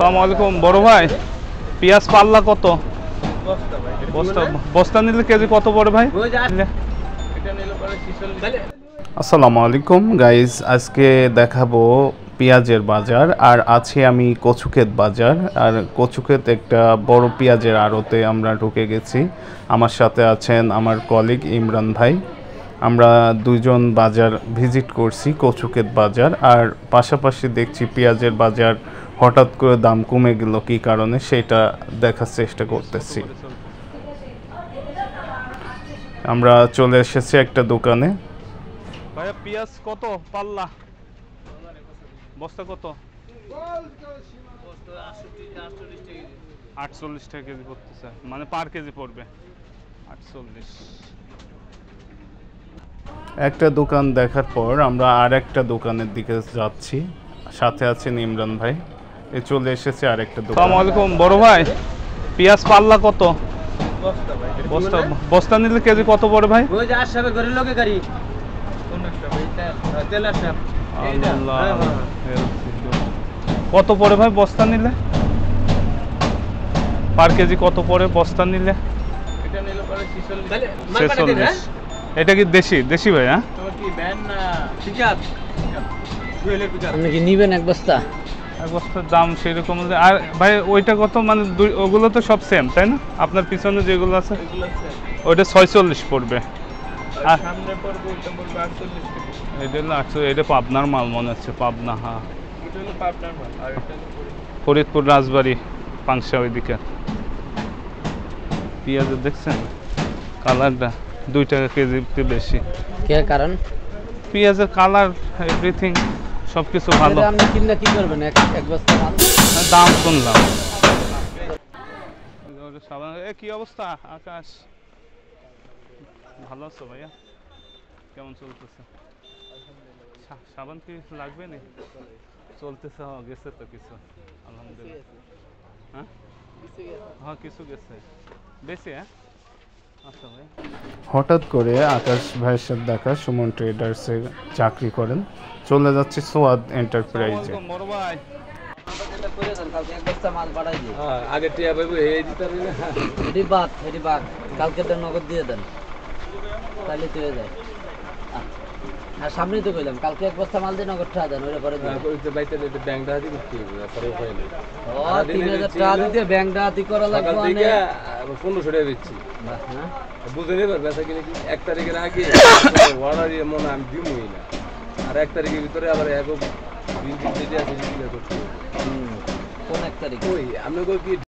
আসসালামু আলাইকুম বড় ভাই, পেঁয়াজ পাল্লা কত? বস্তা বস্তা নিলে কেজি কত পড়ে ভাই? আসসালামু আলাইকুম গাইজ, আজকে দেখাবো পেঁয়াজের বাজার। আর আছি আমি কচুক্ষেত বাজার। আর কচুক্ষেত একটা বড় পেঁয়াজের আড়তে আমরা ঢুকে গেছি। আমার সাথে আছেন আমার কলিগ ইমরান ভাই। আমরা দুজন বাজার ভিজিট করছি, কচুক্ষেত বাজার। আর পাশাপাশি দেখছি পেঁয়াজের বাজার হঠাৎ করে দাম কমে গেল কী কারণে, সেটা দেখার চেষ্টা করতেছি। আমরা চলে এসেছি একটা দোকানে। ভাইয়া পেঁয়াজ কত পাল্লা? বস্তা কত? 48 টাকা কেজি পড়তেছে, মানে পার কেজি পড়বে 48। একটা দোকান দেখার পর আমরা আর একটা দোকানের দিকে যাচ্ছি। সাথে আছেন ইমরান ভাই। চলে এসেছে আরেকটা দোকান। আসসালামু আলাইকুম বড় ভাই, পেঁয়াজ পাল্লা কত? বস্তা বস্তা নিলে কেজি কত পড়ে ভাই? কত পড়ে ভাই বস্তা নিলে? পার কেজি কত পড়ে বস্তা নিলে? 46। এটা কি দেশি দেশি ভাই? হ্যাঁ, আপনি কি নিবেন এক বস্তা? এক বস্তার দাম সেরকম। আর ভাই ওইটা কত? মানে ওগুলো তো সব সেম তাই না? আপনার পিছনে যেগুলো আছে ওইটা 46 পড়বে। আর এটা হলো 48। এটা পাবনার মাল মনে হচ্ছে, পাবনা। হ্যাঁ, ফরিদপুর রাজবাড়ি পাংশা ওইদিকে। পেঁয়াজের দেখছেন কালারটা 2 টাকা কেজিতে বেশি। কে কারণ? পেঁয়াজের কালার, এভরিথিং সবকিছু ভালো। আপনি কিনলে কি করবেন এক বস্তা মাল? দাম শুনলাম। কি অবস্থা আকাশ? ভালো আছো ভাইয়া? কেমন চলতেছে? সাবান কি লাগবে না? চলতেছে, গেছে তো কিছু আলহামদুলিল্লাহ। হ্যাঁ হ্যাঁ, কিছু গেছে বেশি। হ্যাঁ, আচ্ছা ভাই। হঠাৎ করে আকাশ ভাইয়ের সাথে দেখা, সুমন ট্রেডার্সে চাকরি করেন। চলে যাচ্ছে সোয়াদ এন্টারপ্রাইজে। বড় ভাই আগে টিয়া বাবু এই দিতে পারবি না। এটি বাদ কালকে তো নগদ দিয়ে দেন, তাহলে তো হয়ে যায়। আর সামনেই তো কইলাম কালকে এক বস্তা মাল দিয়ে নগদ টাকা দেন, ওইটা পরে দিন। বাইতে ব্যাংক ডাকাতি করতে হবে, তারপরে উপায় নেই। 3000 টাকা দিতে ব্যাংক ডাকাতি করা লাগবে। 1500 টাকা বেচছি, বুঝে নেবার বেচা কিনে কি 1 তারিখের আগে অর্ডার মনে আমি দিমই না। আর 1 তারিখের ভিতরে আবার এক দিন আছে করতে। কোন 1 তারিখ? ওই আমি কি